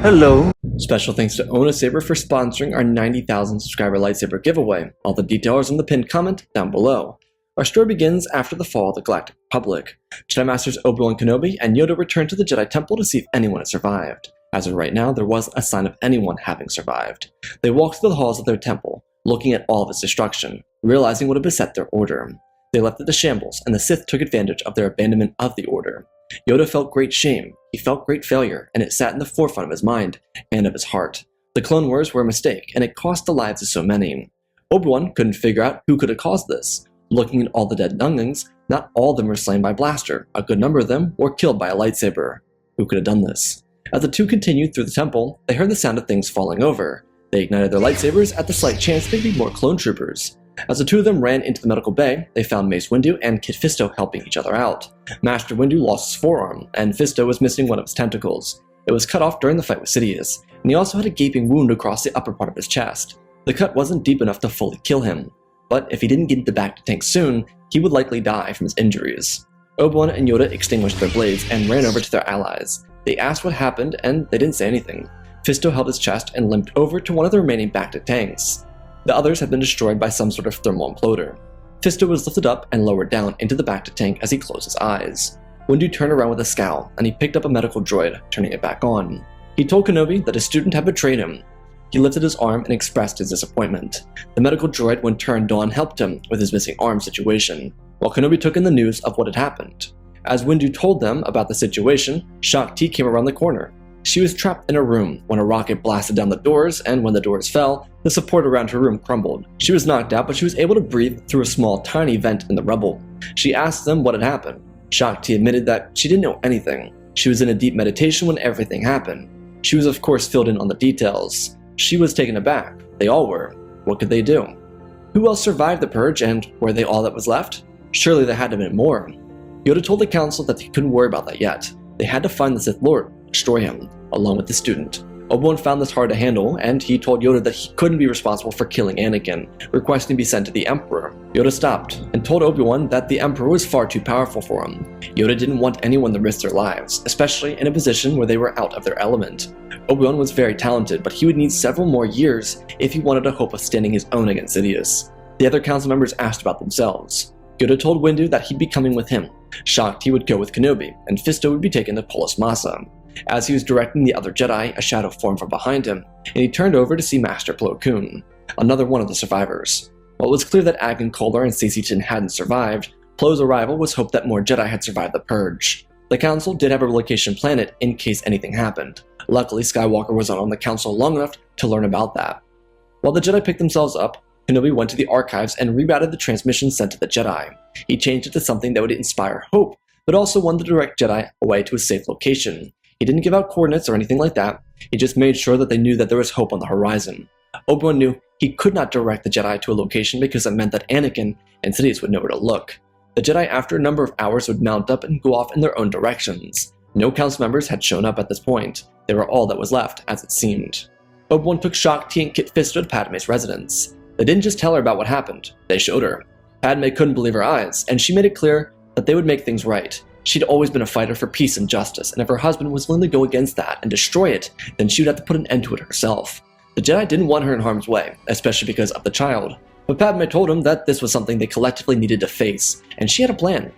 Hello. Special thanks to Own a Saber for sponsoring our 90,000 subscriber lightsaber giveaway. All the details in the pinned comment down below. Our story begins after the fall of the Galactic Republic. Jedi Masters Obi-Wan Kenobi and Yoda returned to the Jedi Temple to see if anyone had survived. As of right now, there wasn't a sign of anyone having survived. They walked through the halls of their temple, looking at all of its destruction, realizing what had beset their order. They left it to shambles, and the Sith took advantage of their abandonment of the order. Yoda felt great shame, he felt great failure, and it sat in the forefront of his mind and of his heart. The Clone Wars were a mistake, and it cost the lives of so many. Obi-Wan couldn't figure out who could have caused this. Looking at all the dead younglings, not all of them were slain by blaster. A good number of them were killed by a lightsaber. Who could have done this? As the two continued through the temple, they heard the sound of things falling over. They ignited their lightsabers at the slight chance there'd be more clone troopers. As the two of them ran into the medical bay, they found Mace Windu and Kit Fisto helping each other out. Master Windu lost his forearm, and Fisto was missing one of his tentacles. It was cut off during the fight with Sidious, and he also had a gaping wound across the upper part of his chest. The cut wasn't deep enough to fully kill him, but if he didn't get into back to tank soon, he would likely die from his injuries. Obi-Wan and Yoda extinguished their blades and ran over to their allies. They asked what happened, and they didn't say anything. Fisto held his chest and limped over to one of the remaining back-to tanks. The others had been destroyed by some sort of thermal imploder. Fisto was lifted up and lowered down into the back-to tank as he closed his eyes. Windu turned around with a scowl, and he picked up a medical droid, turning it back on. He told Kenobi that his student had betrayed him. He lifted his arm and expressed his disappointment. The medical droid, when turned on, helped him with his missing arm situation, while Kenobi took in the news of what had happened. As Windu told them about the situation, Shakti came around the corner. She was trapped in a room when a rocket blasted down the doors, and when the doors fell, the support around her room crumbled. She was knocked out, but she was able to breathe through a small, tiny vent in the rubble. She asked them what had happened. Shakti admitted that she didn't know anything. She was in a deep meditation when everything happened. She was of course filled in on the details. She was taken aback. They all were. What could they do? Who else survived the purge, and were they all that was left? Surely there had to have been more. Yoda told the council that they couldn't worry about that yet. They had to find the Sith Lord, destroy him, along with the student. Obi-Wan found this hard to handle, and he told Yoda that he couldn't be responsible for killing Anakin, requesting to be sent to the Emperor. Yoda stopped, and told Obi-Wan that the Emperor was far too powerful for him. Yoda didn't want anyone to risk their lives, especially in a position where they were out of their element. Obi-Wan was very talented, but he would need several more years if he wanted a hope of standing his own against Sidious. The other council members asked about themselves. Yoda told Windu that he'd be coming with him. Shocked, he would go with Kenobi, and Fisto would be taken to Polis Massa. As he was directing the other Jedi, a shadow formed from behind him, and he turned over to see Master Plo Koon, another one of the survivors. While it was clear that Agan Kohler and Stacey Chin hadn't survived, Plo's arrival was hope that more Jedi had survived the Purge. The Council did have a relocation planet in case anything happened. Luckily, Skywalker was not on the Council long enough to learn about that. While the Jedi picked themselves up, Kenobi went to the archives and rerouted the transmission sent to the Jedi. He changed it to something that would inspire hope, but also wanted to direct Jedi away to a safe location. He didn't give out coordinates or anything like that. He just made sure that they knew that there was hope on the horizon. Obi-Wan knew he could not direct the Jedi to a location because it meant that Anakin and Sidious would know where to look. The Jedi, after a number of hours, would mount up and go off in their own directions. No council members had shown up at this point. They were all that was left, as it seemed. Obi-Wan took Shakti and Kit Fisto to Padme's residence. They didn't just tell her about what happened, they showed her. Padme couldn't believe her eyes, and she made it clear that they would make things right. She'd always been a fighter for peace and justice, and if her husband was willing to go against that and destroy it, then she would have to put an end to it herself. The Jedi didn't want her in harm's way, especially because of the child, but Padme told him that this was something they collectively needed to face, and she had a plan.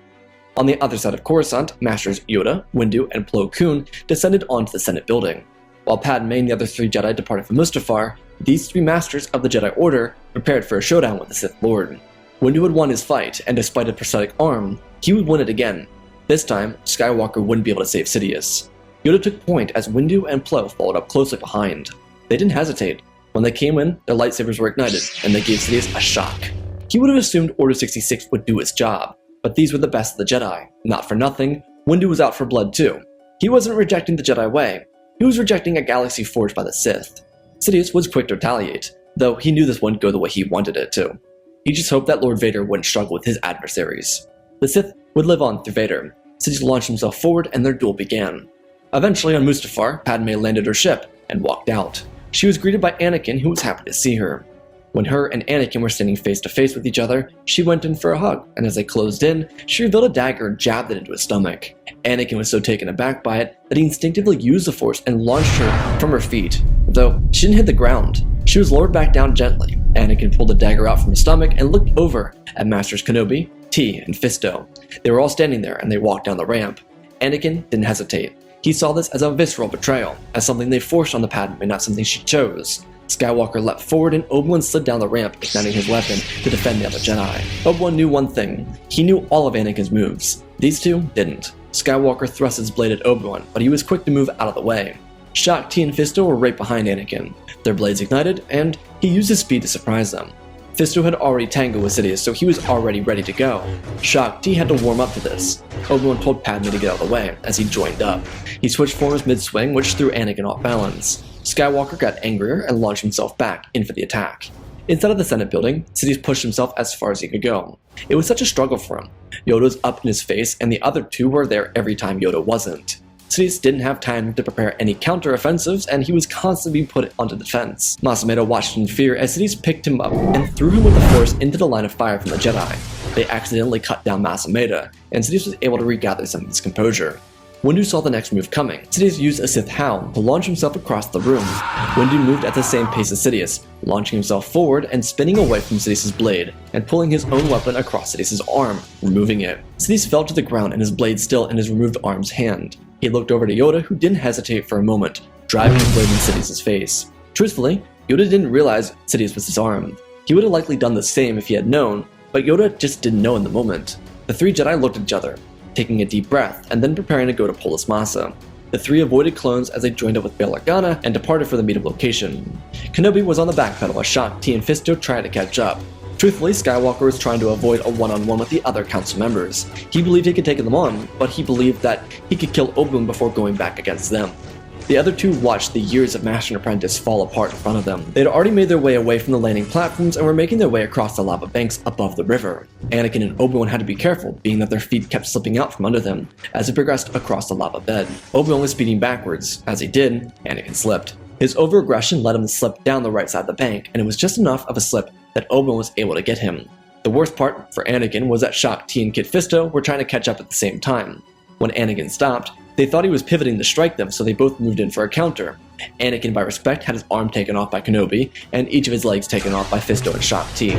On the other side of Coruscant, Masters Yoda, Windu, and Plo Koon descended onto the Senate building. While Padme and the other three Jedi departed for Mustafar, these three Masters of the Jedi Order prepared for a showdown with the Sith Lord. Windu had won his fight, and despite a prosthetic arm, he would win it again. This time, Skywalker wouldn't be able to save Sidious. Yoda took point as Windu and Plo followed up closely behind. They didn't hesitate. When they came in, their lightsabers were ignited, and they gave Sidious a shock. He would have assumed Order 66 would do its job, but these were the best of the Jedi. Not for nothing, Windu was out for blood too. He wasn't rejecting the Jedi way. He was rejecting a galaxy forged by the Sith. Sidious was quick to retaliate, though he knew this wouldn't go the way he wanted it to. He just hoped that Lord Vader wouldn't struggle with his adversaries. The Sith would live on through Vader. Sidious launched himself forward and their duel began. Eventually on Mustafar, Padme landed her ship and walked out. She was greeted by Anakin, who was happy to see her. When her and Anakin were standing face to face with each other, she went in for a hug, and as they closed in, she revealed a dagger and jabbed it into his stomach. Anakin was so taken aback by it that he instinctively used the Force and launched her from her feet. Though she didn't hit the ground, she was lowered back down gently. Anakin pulled the dagger out from his stomach and looked over at Masters Kenobi, T, and Fisto. They were all standing there, and they walked down the ramp. Anakin didn't hesitate. He saw this as a visceral betrayal, as something they forced on the Padme, not something she chose. Skywalker leapt forward and Obi-Wan slid down the ramp, igniting his weapon to defend the other Jedi. Obi-Wan knew one thing. He knew all of Anakin's moves. These two didn't. Skywalker thrust his blade at Obi-Wan, but he was quick to move out of the way. Shock T and Fisto were right behind Anakin. Their blades ignited, and he used his speed to surprise them. Fisto had already tangled with Sidious, so he was already ready to go. Shock T had to warm up to this. Obi-Wan told Padme to get out of the way, as he joined up. He switched forms mid-swing, which threw Anakin off balance. Skywalker got angrier and launched himself back in for the attack. Inside of the Senate building, Sidious pushed himself as far as he could go. It was such a struggle for him. Yoda was up in his face, and the other two were there every time Yoda wasn't. Sidious didn't have time to prepare any counter-offensives, and he was constantly being put onto defense. Masameda watched in fear as Sidious picked him up and threw him with the Force into the line of fire from the Jedi. They accidentally cut down Masameda, and Sidious was able to regather some of his composure. Windu saw the next move coming. Sidious used a Sith Howl to launch himself across the room. Windu moved at the same pace as Sidious, launching himself forward and spinning away from Sidious's blade, and pulling his own weapon across Sidious's arm, removing it. Sidious fell to the ground and his blade still in his removed arm's hand. He looked over to Yoda, who didn't hesitate for a moment, driving his blade in Sidious's face. Truthfully, Yoda didn't realize Sidious was disarmed. He would have likely done the same if he had known, but Yoda just didn't know in the moment. The three Jedi looked at each other, taking a deep breath, and then preparing to go to Polis Massa. The three avoided clones as they joined up with Bail Organa and departed for the meetup location. Kenobi was on the backpedal as Shock T and Fisto tried to catch up. Truthfully, Skywalker was trying to avoid a one-on-one with the other council members. He believed he could take them on, but he believed that he could kill Obi-Wan before going back against them. The other two watched the years of Master and Apprentice fall apart in front of them. They had already made their way away from the landing platforms and were making their way across the lava banks above the river. Anakin and Obi-Wan had to be careful, being that their feet kept slipping out from under them as they progressed across the lava bed. Obi-Wan was speeding backwards. As he did, Anakin slipped. His overaggression led him to slip down the right side of the bank, and it was just enough of a slip that Obi-Wan was able to get him. The worst part for Anakin was that Shock T and Kit Fisto were trying to catch up at the same time. When Anakin stopped, they thought he was pivoting to strike them, so they both moved in for a counter. Anakin, by respect, had his arm taken off by Kenobi, and each of his legs taken off by Fisto and Shock T.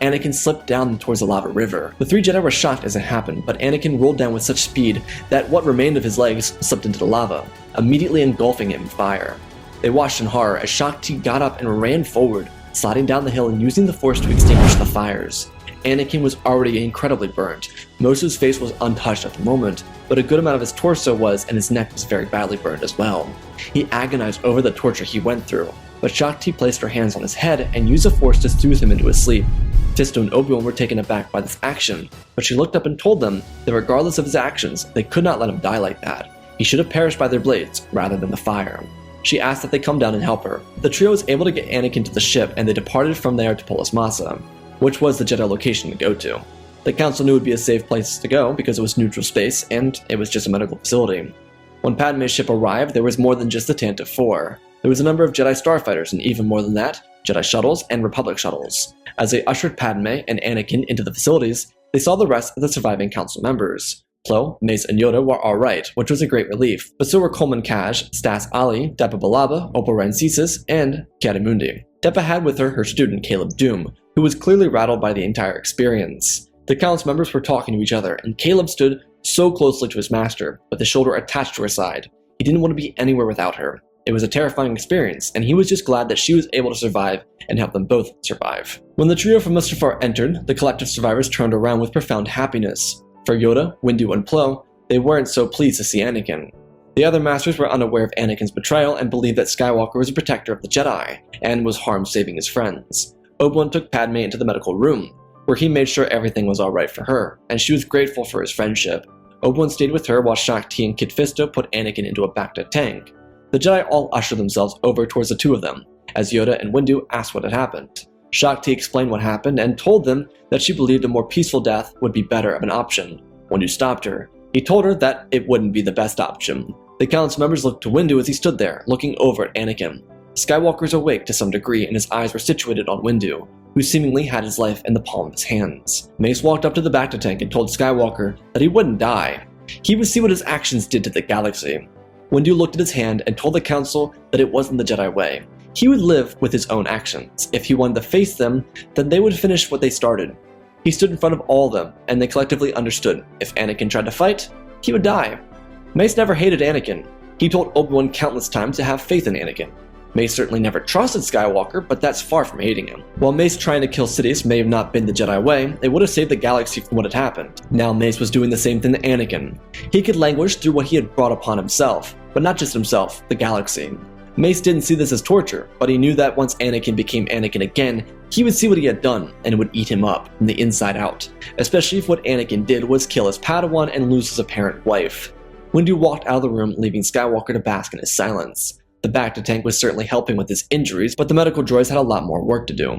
Anakin slipped down towards the lava river. The three Jedi were shocked as it happened, but Anakin rolled down with such speed that what remained of his legs slipped into the lava, immediately engulfing him in fire. They watched in horror as Shock T got up and ran forward, sliding down the hill and using the Force to extinguish the fires. Anakin was already incredibly burnt. Most of his face was untouched at the moment, but a good amount of his torso was, and his neck was very badly burned as well. He agonized over the torture he went through, but Shock T placed her hands on his head and used the Force to soothe him into his sleep. Fisto and Obi-Wan were taken aback by this action, but she looked up and told them that regardless of his actions, they could not let him die like that. He should have perished by their blades, rather than the fire. She asked that they come down and help her. The trio was able to get Anakin to the ship, and they departed from there to Polis Massa, which was the Jedi location to go to. The Council knew it would be a safe place to go because it was neutral space, and it was just a medical facility. When Padme's ship arrived, there was more than just the Tantive 4. There was a number of Jedi starfighters, and even more than that, Jedi shuttles and Republic shuttles. As they ushered Padme and Anakin into the facilities, they saw the rest of the surviving Council members. Plo, Mace, and Yoda were alright, which was a great relief, but so were Coleman Kaj, Stas Ali, Depa Balaba, Opal Rancisis, and Kiadimundi. Depa had with her student Caleb Doom, who was clearly rattled by the entire experience. The Council members were talking to each other, and Caleb stood so closely to his master, with his shoulder attached to her side. He didn't want to be anywhere without her. It was a terrifying experience, and he was just glad that she was able to survive and help them both survive. When the trio from Mustafar entered, the collective survivors turned around with profound happiness. For Yoda, Windu, and Plo, they weren't so pleased to see Anakin. The other masters were unaware of Anakin's betrayal and believed that Skywalker was a protector of the Jedi, and was harmed saving his friends. Obi-Wan took Padme into the medical room, where he made sure everything was alright for her, and she was grateful for his friendship. Obi-Wan stayed with her while Shock T and Kit Fisto put Anakin into a Bacta tank. The Jedi all ushered themselves over towards the two of them, as Yoda and Windu asked what had happened. Shock T explained what happened and told them that she believed a more peaceful death would be better of an option. Windu stopped her. He told her that it wouldn't be the best option. The Council members looked to Windu as he stood there, looking over at Anakin. Skywalker was awake to some degree and his eyes were situated on Windu. who seemingly had his life in the palm of his hands. Mace walked up to the bacta tank and told Skywalker that he wouldn't die. He would see what his actions did to the galaxy. Windu looked at his hand and told the Council that it wasn't the Jedi way. He would live with his own actions. If he wanted to face them, then they would finish what they started. He stood in front of all of them, and they collectively understood if Anakin tried to fight, he would die. Mace never hated Anakin. He told Obi-Wan countless times to have faith in Anakin. Mace certainly never trusted Skywalker, but that's far from hating him. While Mace trying to kill Sidious may have not been the Jedi way, it would have saved the galaxy from what had happened. Now Mace was doing the same thing to Anakin. He could languish through what he had brought upon himself, but not just himself, the galaxy. Mace didn't see this as torture, but he knew that once Anakin became Anakin again, he would see what he had done, and it would eat him up from the inside out, especially if what Anakin did was kill his Padawan and lose his apparent wife. Windu walked out of the room, leaving Skywalker to bask in his silence. The bacta tank was certainly helping with his injuries, but the medical droids had a lot more work to do.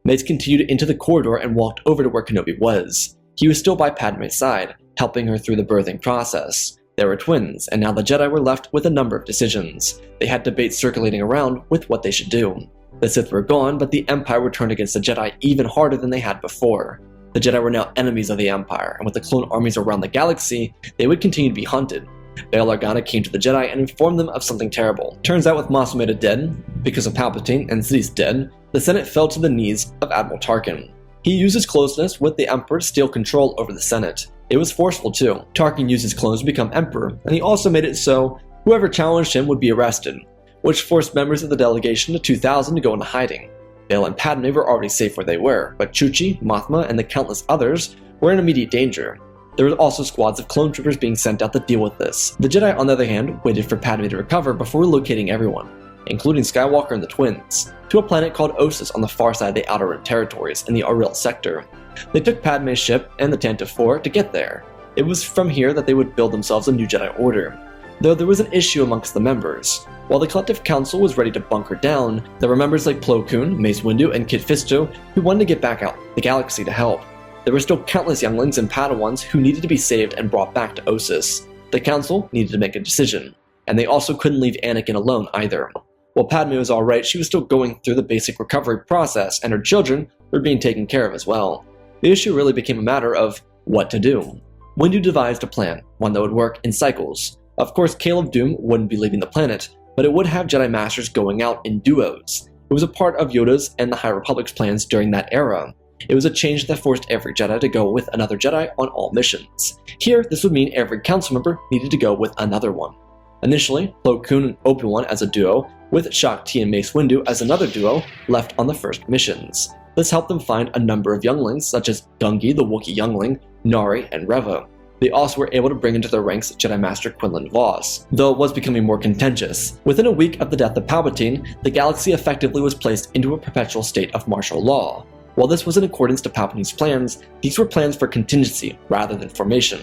Mace continued into the corridor and walked over to where Kenobi was. He was still by Padme's side, helping her through the birthing process. They were twins, and now the Jedi were left with a number of decisions. They had debates circulating around with what they should do. The Sith were gone, but the Empire would turn against the Jedi even harder than they had before. The Jedi were now enemies of the Empire, and with the clone armies around the galaxy, they would continue to be hunted. Bail Organa came to the Jedi and informed them of something terrible. Turns out with Mas Amedda dead, because of Palpatine, and Sidious dead, the Senate fell to the knees of Admiral Tarkin. He used his closeness with the Emperor to steal control over the Senate. It was forceful too. Tarkin used his clones to become Emperor, and he also made it so whoever challenged him would be arrested, which forced members of the delegation to 2000 to go into hiding. Bail and Padme were already safe where they were, but Chuchi, Mothma, and the countless others were in immediate danger. There were also squads of clone troopers being sent out to deal with this. The Jedi, on the other hand, waited for Padme to recover before relocating everyone, including Skywalker and the twins, to a planet called Ossus on the far side of the Outer Rim territories in the Auril sector. They took Padme's ship and the Tantive 4 to get there. It was from here that they would build themselves a new Jedi Order, though there was an issue amongst the members. While the Collective Council was ready to bunker down, there were members like Plo Koon, Mace Windu, and Kit Fisto who wanted to get back out the galaxy to help. There were still countless younglings and Padawans who needed to be saved and brought back to Ossus. The Council needed to make a decision, and they also couldn't leave Anakin alone either. While Padme was alright, she was still going through the basic recovery process, and her children were being taken care of as well. The issue really became a matter of what to do. Windu devised a plan, one that would work in cycles. Of course, Kale of Doom wouldn't be leaving the planet, but it would have Jedi Masters going out in duos. It was a part of Yoda's and the High Republic's plans during that era. It was a change that forced every Jedi to go with another Jedi on all missions. Here, this would mean every council member needed to go with another one. Initially, Plo Koon and Obi-Wan as a duo, with Shaak Ti and Mace Windu as another duo, left on the first missions. This helped them find a number of younglings such as Gungi the Wookiee youngling, Nari, and Reva. They also were able to bring into their ranks Jedi Master Quinlan Vos, though it was becoming more contentious. Within a week of the death of Palpatine, the galaxy effectively was placed into a perpetual state of martial law. While this was in accordance to Palpatine's plans, these were plans for contingency rather than formation.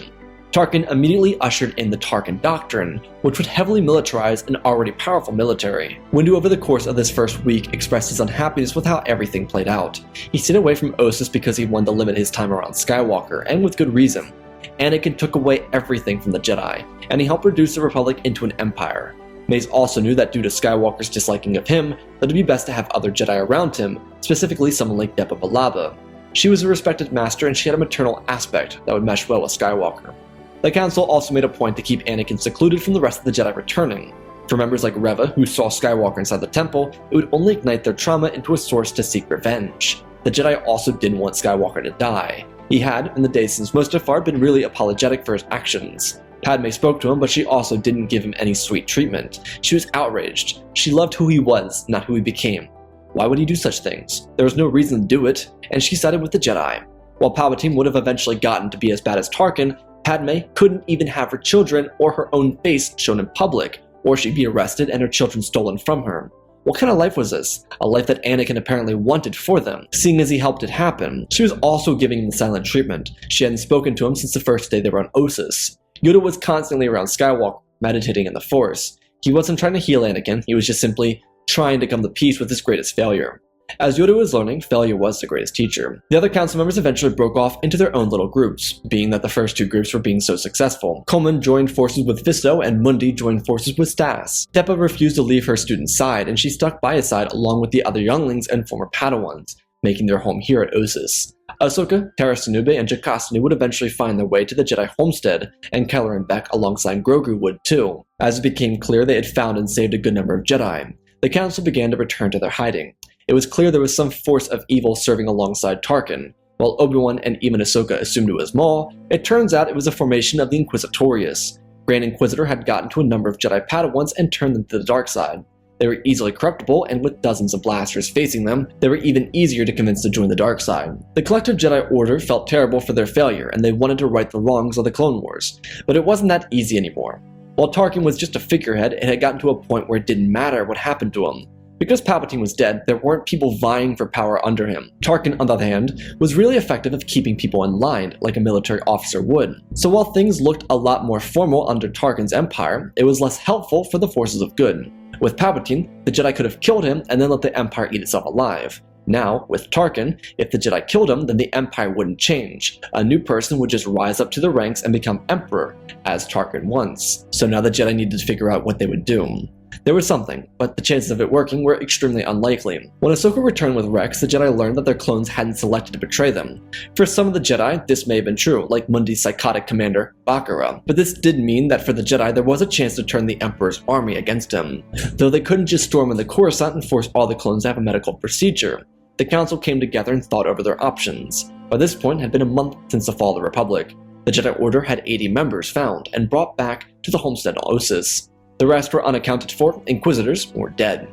Tarkin immediately ushered in the Tarkin Doctrine, which would heavily militarize an already powerful military. Windu over the course of this first week expressed his unhappiness with how everything played out. He stayed away from Ossus because he wanted to limit his time around Skywalker, and with good reason. Anakin took away everything from the Jedi, and he helped reduce the Republic into an empire. Mace also knew that due to Skywalker's disliking of him, that it'd be best to have other Jedi around him, specifically someone like Depa Billaba. She was a respected master and she had a maternal aspect that would mesh well with Skywalker. The Council also made a point to keep Anakin secluded from the rest of the Jedi returning. For members like Reva, who saw Skywalker inside the temple, it would only ignite their trauma into a source to seek revenge. The Jedi also didn't want Skywalker to die. He had, in the days since Mustafar, been really apologetic for his actions. Padme spoke to him, but she also didn't give him any sweet treatment. She was outraged. She loved who he was, not who he became. Why would he do such things? There was no reason to do it, and she sided with the Jedi. While Palpatine would have eventually gotten to be as bad as Tarkin, Padme couldn't even have her children or her own face shown in public, or she'd be arrested and her children stolen from her. What kind of life was this? A life that Anakin apparently wanted for them. Seeing as he helped it happen, she was also giving him the silent treatment. She hadn't spoken to him since the first day they were on Ossus. Yoda was constantly around Skywalker, meditating in the Force. He wasn't trying to heal Anakin, he was just simply trying to come to peace with his greatest failure. As Yoda was learning, failure was the greatest teacher. The other council members eventually broke off into their own little groups, being that the first two groups were being so successful. Coleman joined forces with Fisto, and Mundi joined forces with Stas. Depa refused to leave her student's side, and she stuck by his side along with the other younglings and former Padawans. making their home here at Ossus. Ahsoka, Tara Sinube, and Jocasta would eventually find their way to the Jedi homestead, and Keller and Beck alongside Grogu would too. As it became clear they had found and saved a good number of Jedi, the Council began to return to their hiding. It was clear there was some force of evil serving alongside Tarkin. While Obi-Wan and even Ahsoka assumed it was Maul, it turns out it was a formation of the Inquisitorius. Grand Inquisitor had gotten to a number of Jedi Padawans and turned them to the dark side. They were easily corruptible, and with dozens of blasters facing them, they were even easier to convince to join the dark side. The collective Jedi Order felt terrible for their failure, and they wanted to right the wrongs of the Clone Wars. But it wasn't that easy anymore. While Tarkin was just a figurehead, it had gotten to a point where it didn't matter what happened to him. Because Palpatine was dead, there weren't people vying for power under him. Tarkin, on the other hand, was really effective at keeping people in line, like a military officer would. So while things looked a lot more formal under Tarkin's empire, it was less helpful for the forces of good. With Palpatine, the Jedi could have killed him and then let the Empire eat itself alive. Now, with Tarkin, if the Jedi killed him, then the Empire wouldn't change. A new person would just rise up to the ranks and become Emperor, as Tarkin once. So now the Jedi needed to figure out what they would do. There was something, but the chances of it working were extremely unlikely. When Ahsoka returned with Rex, the Jedi learned that their clones hadn't selected to betray them. For some of the Jedi, this may have been true, like Mundi's psychotic commander, Bakura. But this did mean that for the Jedi, there was a chance to turn the Emperor's army against him. Though they couldn't just storm into Coruscant and force all the clones to have a medical procedure. The Council came together and thought over their options. By this point, it had been a month since the fall of the Republic. The Jedi Order had 80 members found and brought back to the homestead on Ossus. The rest were unaccounted for Inquisitors or dead.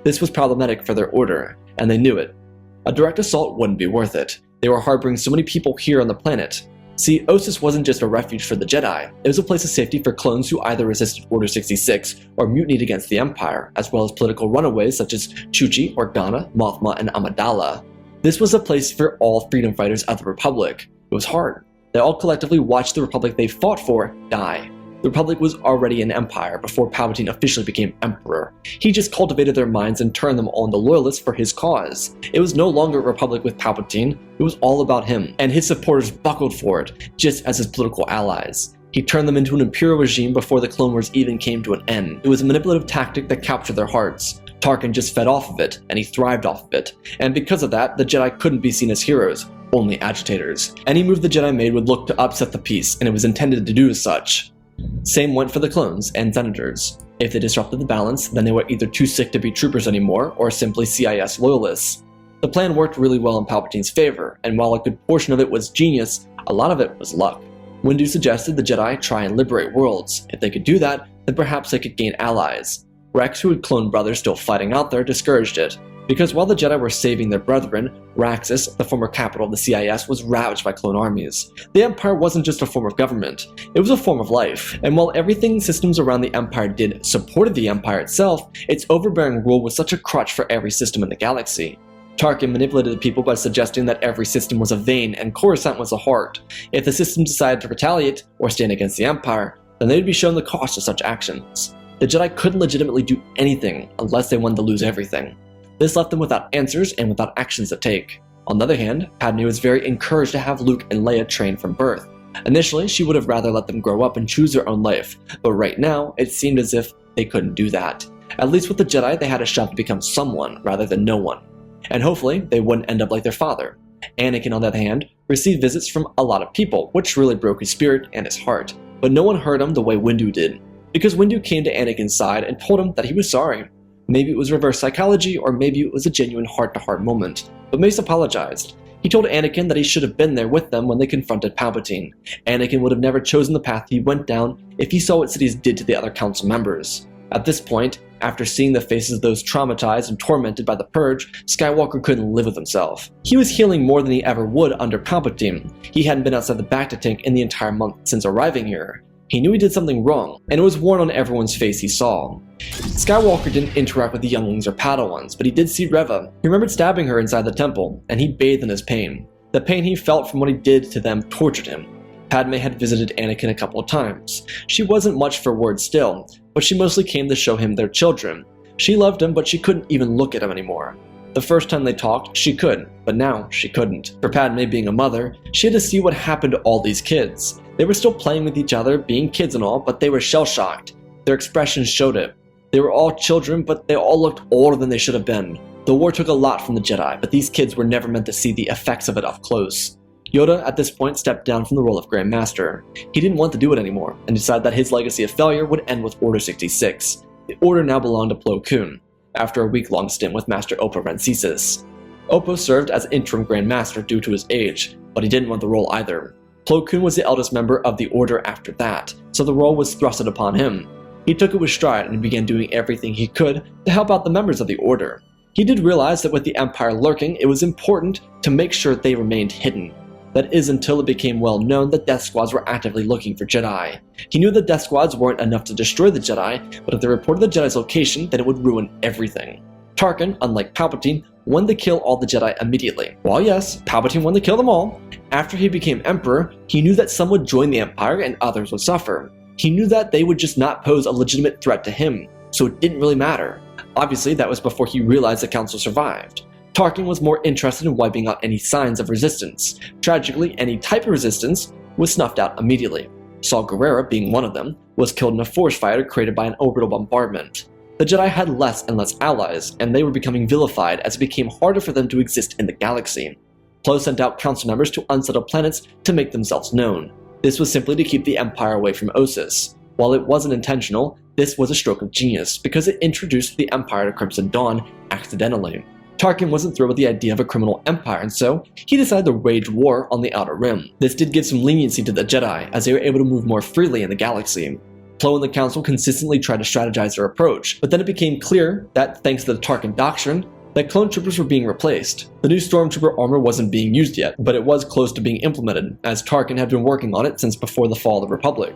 This was problematic for their order, and they knew it. A direct assault wouldn't be worth it. They were harboring so many people here on the planet. See, Ossus wasn't just a refuge for the Jedi, it was a place of safety for clones who either resisted Order 66 or mutinied against the Empire, as well as political runaways such as Chuchi, Organa, Mothma, and Amidala. This was a place for all freedom fighters of the Republic. It was hard. They all collectively watched the Republic they fought for die. The Republic was already an empire before Palpatine officially became Emperor. He just cultivated their minds and turned them all into loyalists for his cause. It was no longer a Republic with Palpatine, it was all about him, and his supporters buckled for it, just as his political allies. He turned them into an imperial regime before the Clone Wars even came to an end. It was a manipulative tactic that captured their hearts. Tarkin just fed off of it, and he thrived off of it. And because of that, the Jedi couldn't be seen as heroes, only agitators. Any move the Jedi made would look to upset the peace, and it was intended to do as such. Same went for the clones and senators. If they disrupted the balance, then they were either too sick to be troopers anymore, or simply CIS loyalists. The plan worked really well in Palpatine's favor, and while a good portion of it was genius, a lot of it was luck. Windu suggested the Jedi try and liberate worlds. If they could do that, then perhaps they could gain allies. Rex, who had clone brothers still fighting out there, discouraged it. Because while the Jedi were saving their brethren, Raxus, the former capital of the CIS, was ravaged by clone armies. The Empire wasn't just a form of government, it was a form of life. And while everything systems around the Empire did supported the Empire itself, its overbearing rule was such a crutch for every system in the galaxy. Tarkin manipulated the people by suggesting that every system was a vein and Coruscant was a heart. If the system decided to retaliate or stand against the Empire, then they would be shown the cost of such actions. The Jedi couldn't legitimately do anything unless they wanted to lose everything. This left them without answers and without actions to take. On the other hand, Padme was very encouraged to have Luke and Leia trained from birth. Initially, she would have rather let them grow up and choose their own life, but right now, it seemed as if they couldn't do that. At least with the Jedi, they had a shot to become someone rather than no one. And hopefully, they wouldn't end up like their father. Anakin, on the other hand, received visits from a lot of people, which really broke his spirit and his heart. But no one hurt him the way Windu did, because Windu came to Anakin's side and told him that he was sorry. Maybe it was reverse psychology, or maybe it was a genuine heart-to-heart moment. But Mace apologized. He told Anakin that he should have been there with them when they confronted Palpatine. Anakin would have never chosen the path he went down if he saw what Sidious did to the other council members. At this point, after seeing the faces of those traumatized and tormented by the Purge, Skywalker couldn't live with himself. He was healing more than he ever would under Palpatine. He hadn't been outside the Bacta tank in the entire month since arriving here. He knew he did something wrong, and it was worn on everyone's face he saw. Skywalker didn't interact with the younglings or Padawans, but he did see Reva. He remembered stabbing her inside the temple, and he bathed in his pain. The pain he felt from what he did to them tortured him. Padme had visited Anakin a couple of times. She wasn't much for words still, but she mostly came to show him their children. She loved him, but she couldn't even look at him anymore. The first time they talked, she could, but now she couldn't. For Padme being a mother, she had to see what happened to all these kids. They were still playing with each other, being kids and all, but they were shell-shocked. Their expressions showed it. They were all children, but they all looked older than they should have been. The war took a lot from the Jedi, but these kids were never meant to see the effects of it up close. Yoda at this point stepped down from the role of Grand Master. He didn't want to do it anymore, and decided that his legacy of failure would end with Order 66. The Order now belonged to Plo Koon, after a week-long stint with Master Oppo Rancisis. Oppo served as interim Grand Master due to his age, but he didn't want the role either. Plo Koon was the eldest member of the Order after that, so the role was thrusted upon him. He took it with stride and began doing everything he could to help out the members of the Order. He did realize that with the Empire lurking, it was important to make sure they remained hidden. That is until it became well known that Death Squads were actively looking for Jedi. He knew that Death Squads weren't enough to destroy the Jedi, but if they reported the Jedi's location, then it would ruin everything. Tarkin, unlike Palpatine, wanted to kill all the Jedi immediately. While yes, Palpatine wanted to kill them all, after he became Emperor, he knew that some would join the Empire and others would suffer. He knew that they would just not pose a legitimate threat to him, so it didn't really matter. Obviously, that was before he realized the Council survived. Tarkin was more interested in wiping out any signs of resistance. Tragically, any type of resistance was snuffed out immediately. Saw Gerrera, being one of them, was killed in a force fire created by an orbital bombardment. The Jedi had less and less allies, and they were becoming vilified as it became harder for them to exist in the galaxy. Plo sent out council members to unsettled planets to make themselves known. This was simply to keep the Empire away from Ossus. While it wasn't intentional, this was a stroke of genius, because it introduced the Empire to Crimson Dawn accidentally. Tarkin wasn't thrilled with the idea of a criminal empire, and so he decided to wage war on the Outer Rim. This did give some leniency to the Jedi, as they were able to move more freely in the galaxy. Plo and the Council consistently tried to strategize their approach, but then it became clear that, thanks to the Tarkin Doctrine, that clone troopers were being replaced. The new stormtrooper armor wasn't being used yet, but it was close to being implemented, as Tarkin had been working on it since before the fall of the Republic.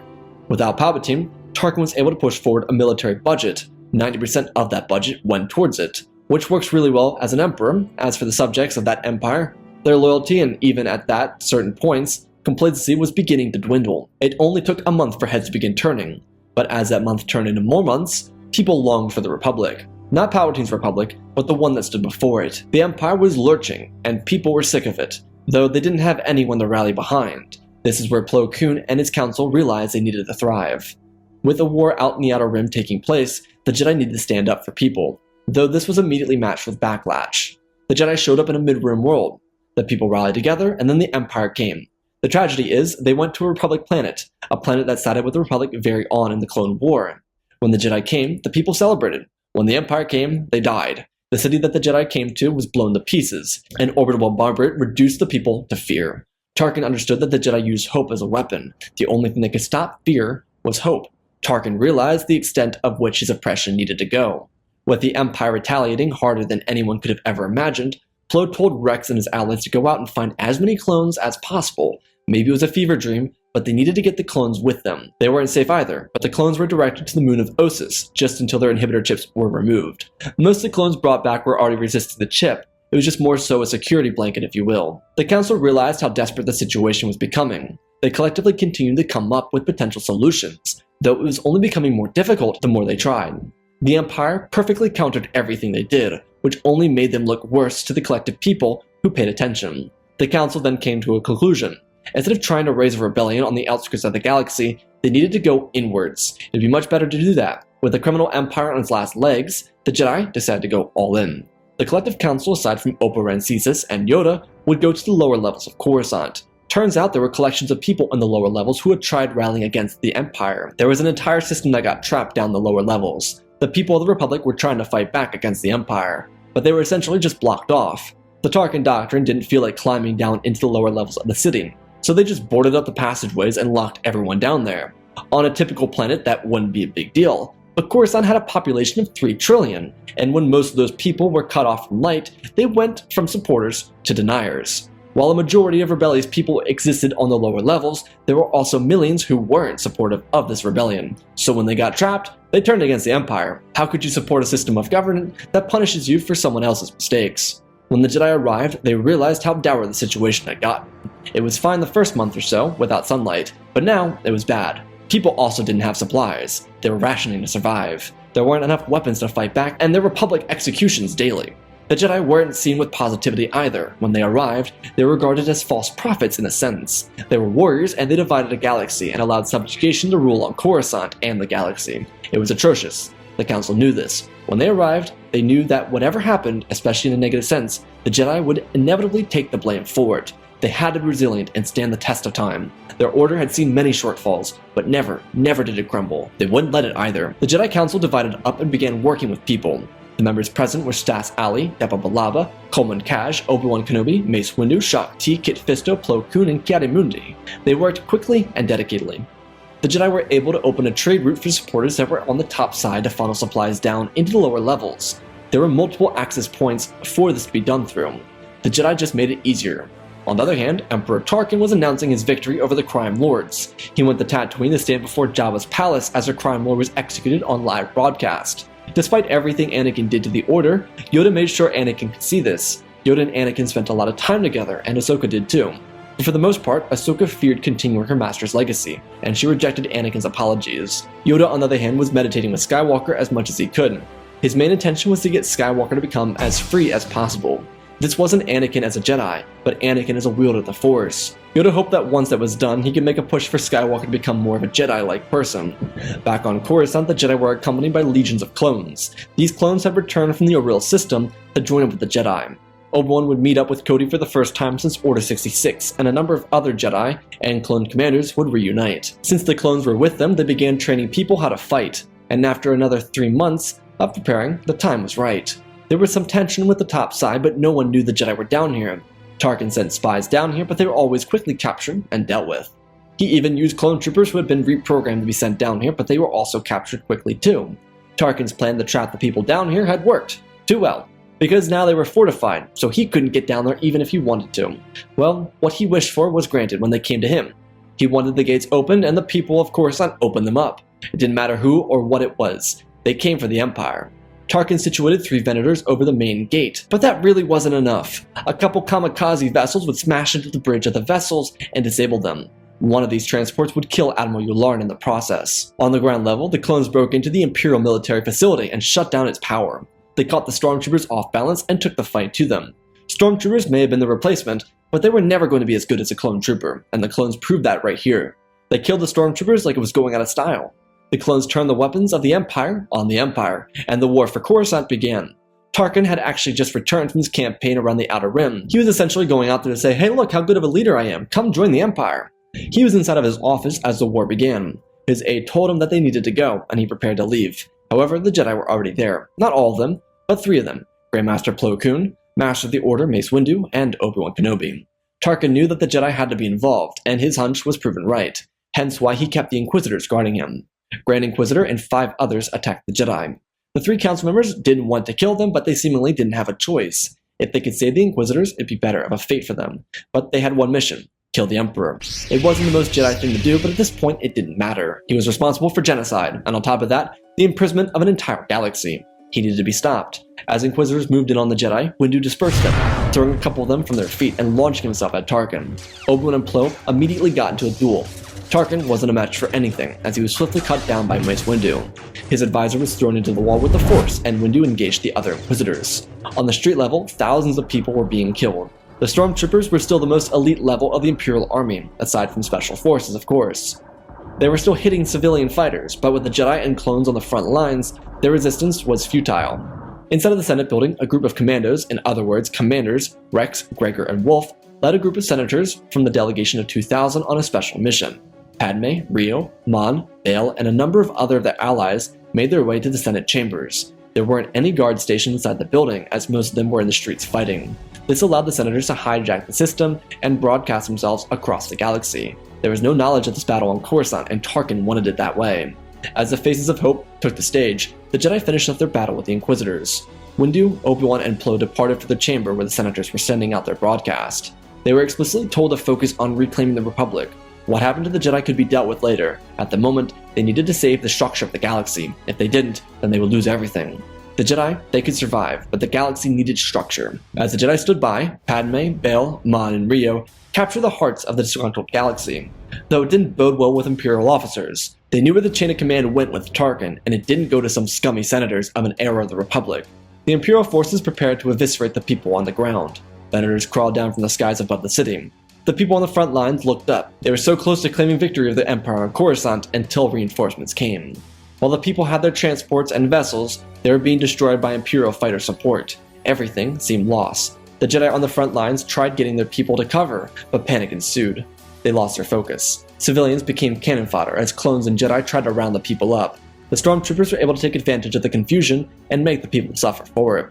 Without Palpatine, Tarkin was able to push forward a military budget. 90% of that budget went towards it, which works really well as an emperor. As for the subjects of that empire, their loyalty and even at that certain points, complacency was beginning to dwindle. It only took a month for heads to begin turning, but as that month turned into more months, people longed for the Republic. Not Palpatine's Republic, but the one that stood before it. The Empire was lurching, and people were sick of it, though they didn't have anyone to rally behind. This is where Plo Koon and his council realized they needed to thrive. With a war out in the Outer Rim taking place, the Jedi needed to stand up for people, though this was immediately matched with backlash. The Jedi showed up in a mid-rim world. The people rallied together, and then the Empire came. The tragedy is, they went to a Republic planet, a planet that sided with the Republic very on in the Clone War. When the Jedi came, the people celebrated. When the Empire came, they died. The city that the Jedi came to was blown to pieces. An orbital bombardment reduced the people to fear. Tarkin understood that the Jedi used hope as a weapon. The only thing that could stop fear was hope. Tarkin realized the extent of which his oppression needed to go. With the Empire retaliating harder than anyone could have ever imagined, Plo told Rex and his allies to go out and find as many clones as possible. Maybe it was a fever dream, but they needed to get the clones with them. They weren't safe either, but the clones were directed to the moon of Ossus, just until their inhibitor chips were removed. Most of the clones brought back were already resisting the chip. It was just more so a security blanket, if you will. The Council realized how desperate the situation was becoming. They collectively continued to come up with potential solutions, though it was only becoming more difficult the more they tried. The Empire perfectly countered everything they did, which only made them look worse to the collective people who paid attention. The Council then came to a conclusion. Instead of trying to raise a rebellion on the outskirts of the galaxy, they needed to go inwards. It'd be much better to do that. With the criminal empire on its last legs, the Jedi decided to go all in. The collective council, aside from Oppo Rancisis and Yoda, would go to the lower levels of Coruscant. Turns out there were collections of people in the lower levels who had tried rallying against the Empire. There was an entire system that got trapped down the lower levels. The people of the Republic were trying to fight back against the Empire, but they were essentially just blocked off. The Tarkin Doctrine didn't feel like climbing down into the lower levels of the city, so they just boarded up the passageways and locked everyone down there. On a typical planet, that wouldn't be a big deal, but Coruscant had a population of 3 trillion, and when most of those people were cut off from light, they went from supporters to deniers. While a majority of rebellious people existed on the lower levels, there were also millions who weren't supportive of this rebellion. So when they got trapped, they turned against the Empire. How could you support a system of government that punishes you for someone else's mistakes? When the Jedi arrived, they realized how dour the situation had gotten. It was fine the first month or so, without sunlight, but now it was bad. People also didn't have supplies. They were rationing to survive. There weren't enough weapons to fight back, and there were public executions daily. The Jedi weren't seen with positivity either. When they arrived, they were regarded as false prophets in a sense. They were warriors, and they divided a galaxy and allowed subjugation to rule on Coruscant and the galaxy. It was atrocious. The Council knew this. When they arrived, They knew that whatever happened, especially in a negative sense, the Jedi would inevitably take the blame for it. They had to be resilient and stand the test of time. Their order had seen many shortfalls, but never did it crumble. They wouldn't let it either. The Jedi Council divided up and began working with people. The members present were Stas Ali, Depa Billaba, Coleman Kaj, Obi-Wan Kenobi, Mace Windu, Shak Ti, Kit Fisto, Plo Koon, and Ki-Adi-Mundi. They worked quickly and dedicatedly. The Jedi were able to open a trade route for supporters that were on the top side to funnel supplies down into the lower levels. There were multiple access points for this to be done through. The Jedi just made it easier. On the other hand, Emperor Tarkin was announcing his victory over the Crime Lords. He went to Tatooine to stand before Jabba's palace as a Crime Lord was executed on live broadcast. Despite everything Anakin did to the Order, Yoda made sure Anakin could see this. Yoda and Anakin spent a lot of time together, and Ahsoka did too. But for the most part, Ahsoka feared continuing her master's legacy, and she rejected Anakin's apologies. Yoda, on the other hand, was meditating with Skywalker as much as he could. His main intention was to get Skywalker to become as free as possible. This wasn't Anakin as a Jedi, but Anakin as a wielder of the Force. Yoda hoped that once that was done, he could make a push for Skywalker to become more of a Jedi-like person. Back on Coruscant, the Jedi were accompanied by legions of clones. These clones had returned from the Oril system to join up with the Jedi. Obi-Wan would meet up with Cody for the first time since Order 66, and a number of other Jedi and clone commanders would reunite. Since the clones were with them, they began training people how to fight, and after another 3 months of preparing, the time was right. There was some tension with the top side, but no one knew the Jedi were down here. Tarkin sent spies down here, but they were always quickly captured and dealt with. He even used clone troopers who had been reprogrammed to be sent down here, but they were also captured quickly too. Tarkin's plan to trap the people down here had worked too well, because now they were fortified, so he couldn't get down there even if he wanted to. Well, what he wished for was granted when they came to him. He wanted the gates opened, and the people of Coruscant opened them up. It didn't matter who or what it was. They came for the Empire. Tarkin situated 3 Venators over the main gate, but that really wasn't enough. A couple kamikaze vessels would smash into the bridge of the vessels and disable them. One of these transports would kill Admiral Yularen in the process. On the ground level, the clones broke into the Imperial military facility and shut down its power. They caught the stormtroopers off balance and took the fight to them. Stormtroopers may have been the replacement, but they were never going to be as good as a clone trooper, and the clones proved that right here. They killed the stormtroopers like it was going out of style. The clones turned the weapons of the Empire on the Empire, and the war for Coruscant began. Tarkin had actually just returned from his campaign around the Outer Rim. He was essentially going out there to say, hey look how good of a leader I am, come join the Empire. He was inside of his office as the war began. His aide told him that they needed to go, and he prepared to leave. However, the Jedi were already there. Not all of them, but 3 of them. Grandmaster Plo Koon, Master of the Order Mace Windu, and Obi-Wan Kenobi. Tarkin knew that the Jedi had to be involved, and his hunch was proven right. Hence why he kept the Inquisitors guarding him. Grand Inquisitor and 5 others attacked the Jedi. The 3 council members didn't want to kill them, but they seemingly didn't have a choice. If they could save the Inquisitors, it'd be better of a fate for them. But they had one mission: kill the Emperor. It wasn't the most Jedi thing to do, but at this point it didn't matter. He was responsible for genocide, and on top of that, the imprisonment of an entire galaxy. He needed to be stopped. As Inquisitors moved in on the Jedi, Windu dispersed them, throwing a couple of them from their feet and launching himself at Tarkin. Obi-Wan and Plo immediately got into a duel. Tarkin wasn't a match for anything, as he was swiftly cut down by Mace Windu. His advisor was thrown into the wall with the Force, and Windu engaged the other Inquisitors. On the street level, thousands of people were being killed. The Stormtroopers were still the most elite level of the Imperial Army, aside from Special Forces, of course. They were still hitting civilian fighters, but with the Jedi and clones on the front lines, their resistance was futile. Inside of the Senate building, a group of commandos, in other words, commanders, Rex, Gregor, and Wolf, led a group of senators from the delegation of 2,000 on a special mission. Padme, Rio, Mon, Bail, and a number of other of their allies made their way to the Senate chambers. There weren't any guards stationed inside the building, as most of them were in the streets fighting. This allowed the senators to hijack the system and broadcast themselves across the galaxy. There was no knowledge of this battle on Coruscant, and Tarkin wanted it that way. As the Faces of Hope took the stage, the Jedi finished up their battle with the Inquisitors. Windu, Obi-Wan, and Plo departed for the chamber where the senators were sending out their broadcast. They were explicitly told to focus on reclaiming the Republic. What happened to the Jedi could be dealt with later. At the moment, they needed to save the structure of the galaxy. If they didn't, then they would lose everything. The Jedi, they could survive, but the galaxy needed structure. As the Jedi stood by, Padme, Bail, Mon, and Rio captured the hearts of the disgruntled galaxy. Though it didn't bode well with Imperial officers. They knew where the chain of command went with Tarkin, and it didn't go to some scummy senators of an era of the Republic. The Imperial forces prepared to eviscerate the people on the ground. Senators crawled down from the skies above the city. The people on the front lines looked up. They were so close to claiming victory of the Empire on Coruscant until reinforcements came. While the people had their transports and vessels, They were being destroyed by Imperial fighter support. Everything seemed lost. The Jedi on the front lines tried getting their people to cover, but panic ensued. They lost their focus. Civilians became cannon fodder as clones and Jedi tried to round the people up. The stormtroopers were able to take advantage of the confusion and make the people suffer for it.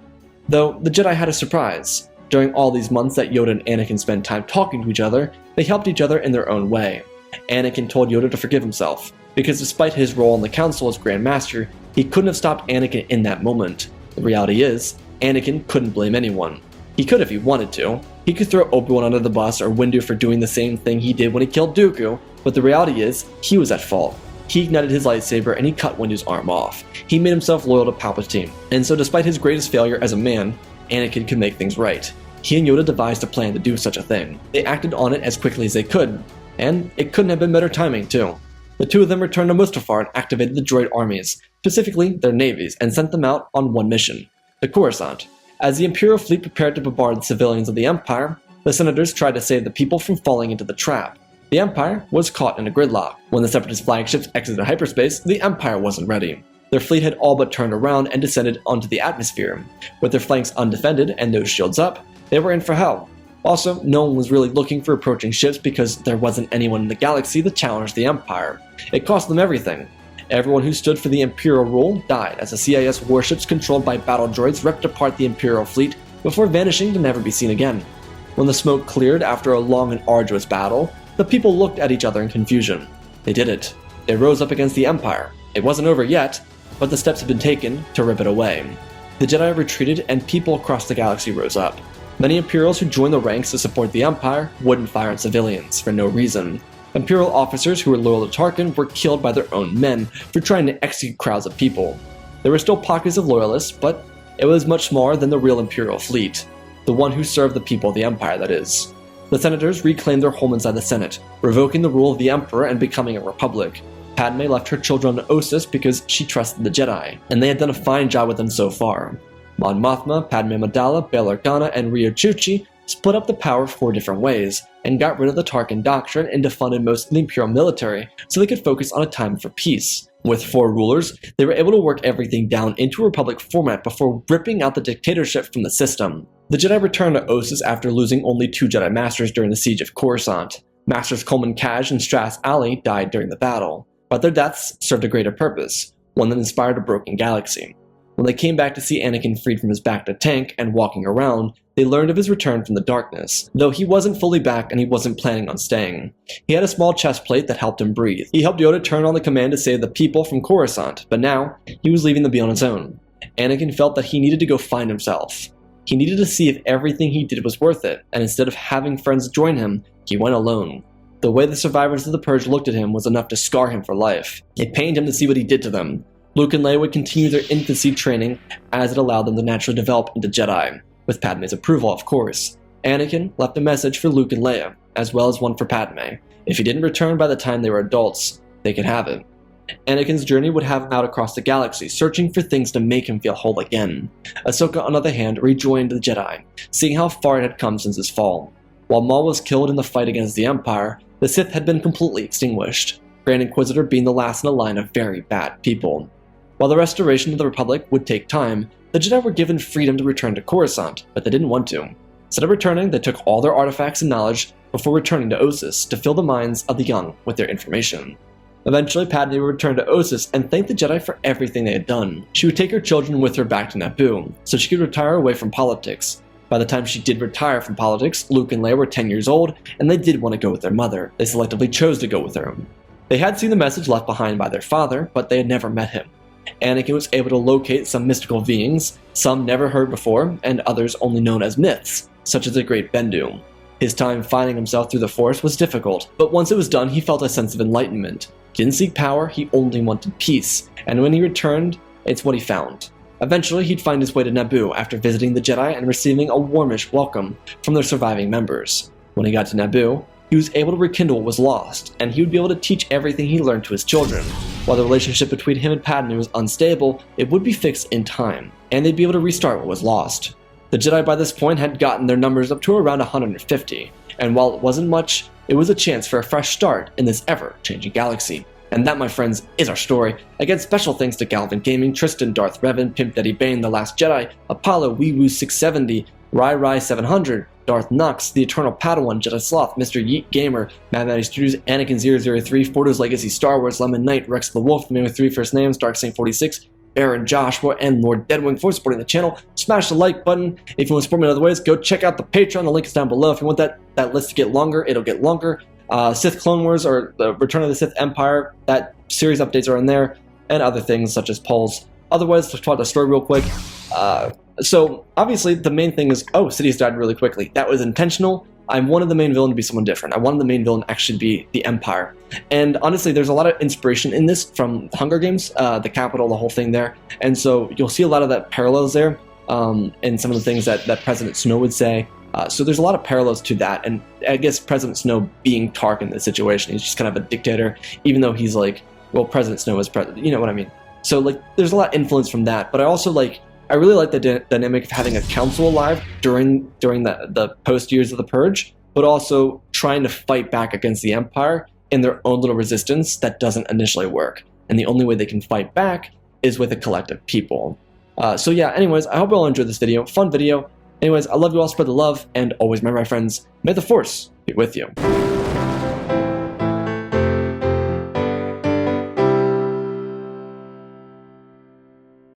Though, the Jedi had a surprise. During all these months that Yoda and Anakin spent time talking to each other, they helped each other in their own way. Anakin told Yoda to forgive himself, because despite his role in the Council as Grand Master, he couldn't have stopped Anakin in that moment. The reality is, Anakin couldn't blame anyone. He could if he wanted to. He could throw Obi-Wan under the bus or Windu for doing the same thing he did when he killed Dooku, but the reality is, he was at fault. He ignited his lightsaber and he cut Windu's arm off. He made himself loyal to Palpatine, and so despite his greatest failure as a man, Anakin could make things right. He and Yoda devised a plan to do such a thing. They acted on it as quickly as they could, and it couldn't have been better timing too. The two of them returned to Mustafar and activated the droid armies, specifically their navies, and sent them out on one mission, to Coruscant. As the Imperial fleet prepared to bombard the civilians of the Empire, the Senators tried to save the people from falling into the trap. The Empire was caught in a gridlock. When the Separatist flagships exited hyperspace, the Empire wasn't ready. Their fleet had all but turned around and descended onto the atmosphere. With their flanks undefended and those shields up, they were in for hell. Also, no one was really looking for approaching ships because there wasn't anyone in the galaxy to challenge the Empire. It cost them everything. Everyone who stood for the Imperial rule died as the CIS warships controlled by battle droids ripped apart the Imperial fleet before vanishing to never be seen again. When the smoke cleared after a long and arduous battle, the people looked at each other in confusion. They did it. They rose up against the Empire. It wasn't over yet, but the steps had been taken to rip it away. The Jedi retreated and people across the galaxy rose up. Many Imperials who joined the ranks to support the Empire wouldn't fire on civilians for no reason. Imperial officers who were loyal to Tarkin were killed by their own men for trying to execute crowds of people. There were still pockets of loyalists, but it was much smaller than the real Imperial fleet. The one who served the people of the Empire, that is. The Senators reclaimed their home inside the Senate, revoking the rule of the Emperor and becoming a republic. Padme left her children on Ossus because she trusted the Jedi, and they had done a fine job with them so far. Mon Mothma, Padme Amidala, Bail Organa, and Ryo Chuchi split up the power 4 different ways, and got rid of the Tarkin doctrine and defunded most of the Imperial military so they could focus on a time for peace. With 4 rulers, they were able to work everything down into a republic format before ripping out the dictatorship from the system. The Jedi returned to Ossus after losing only 2 Jedi Masters during the siege of Coruscant. Masters Coleman Kaj and Strass Ali died during the battle, but their deaths served a greater purpose, one that inspired a broken galaxy. When they came back to see Anakin freed from his Bacta tank and walking around, they learned of his return from the darkness, though he wasn't fully back and he wasn't planning on staying. He had a small chest plate that helped him breathe. He helped Yoda turn on the command to save the people from Coruscant, but now, he was leaving them be on his own. Anakin felt that he needed to go find himself. He needed to see if everything he did was worth it, and instead of having friends join him, he went alone. The way the survivors of the Purge looked at him was enough to scar him for life. It pained him to see what he did to them. Luke and Leia would continue their infancy training as it allowed them to naturally develop into Jedi, with Padme's approval, of course. Anakin left a message for Luke and Leia, as well as one for Padme. If he didn't return by the time they were adults, they could have it. Anakin's journey would have him out across the galaxy, searching for things to make him feel whole again. Ahsoka, on the other hand, rejoined the Jedi, seeing how far it had come since his fall. While Maul was killed in the fight against the Empire, the Sith had been completely extinguished, Grand Inquisitor being the last in a line of very bad people. While the restoration of the Republic would take time, the Jedi were given freedom to return to Coruscant, but they didn't want to. Instead of returning, they took all their artifacts and knowledge before returning to Ossus to fill the minds of the young with their information. Eventually, Padme would return to Ossus and thank the Jedi for everything they had done. She would take her children with her back to Naboo, so she could retire away from politics. By the time she did retire from politics, Luke and Leia were 10 years old, and they did want to go with their mother. They selectively chose to go with her. They had seen the message left behind by their father, but they had never met him. Anakin was able to locate some mystical beings, some never heard before, and others only known as myths, such as the Great Bendu. His time finding himself through the Force was difficult, but once it was done, he felt a sense of enlightenment. He didn't seek power, he only wanted peace, and when he returned, it's what he found. Eventually, he'd find his way to Naboo after visiting the Jedi and receiving a warmish welcome from their surviving members. When he got to Naboo, he was able to rekindle what was lost, and he would be able to teach everything he learned to his children. While the relationship between him and Padme was unstable, it would be fixed in time, and they'd be able to restart what was lost. The Jedi by this point had gotten their numbers up to around 150, and while it wasn't much, it was a chance for a fresh start in this ever-changing galaxy. And that, my friends, is our story. Again, special thanks to Galvin Gaming, Tristan, Darth Revan, Pimp Daddy Bane, The Last Jedi, Apollo, Weewoo 670, Rai 700, Darth Nox, The Eternal Padawan, Jedi Sloth, Mr. Yeet Gamer, Mad Matty Studios, Anakin 003, Fordo's Legacy, Star Wars, Lemon Knight, Rex the Wolf, the man with 3 first names, Dark Saint 46, Aaron, Joshua, and Lord Deadwing for supporting the channel. Smash the like button. If you want to support me in other ways, go check out the Patreon. The link is down below. If you want that list to get longer, it'll get longer. Sith Clone Wars or the Return of the Sith Empire, that series updates are in there, and other things such as polls. Otherwise, let's talk about the story real quick. So, obviously, the main thing is, oh, Sidious died really quickly. That was intentional. I wanted the main villain to be someone different. I wanted the main villain actually to be the Empire. And honestly, there's a lot of inspiration in this from Hunger Games, the capital, the whole thing there. And so you'll see a lot of that parallels there in some of the things that President Snow would say. So there's a lot of parallels to that. And I guess President Snow being Tark in this situation, he's just kind of a dictator, even though he's like, well, President Snow is president, you know what I mean? So like, there's a lot of influence from that. But I also like, I really like the dynamic of having a council alive during the post years of the Purge, but also trying to fight back against the Empire in their own little resistance that doesn't initially work. And the only way they can fight back is with a collective people. So yeah, anyways, I hope you all enjoyed this video. Fun video. Anyways, I love you all, spread the love, and always remember, my friends, may the Force be with you.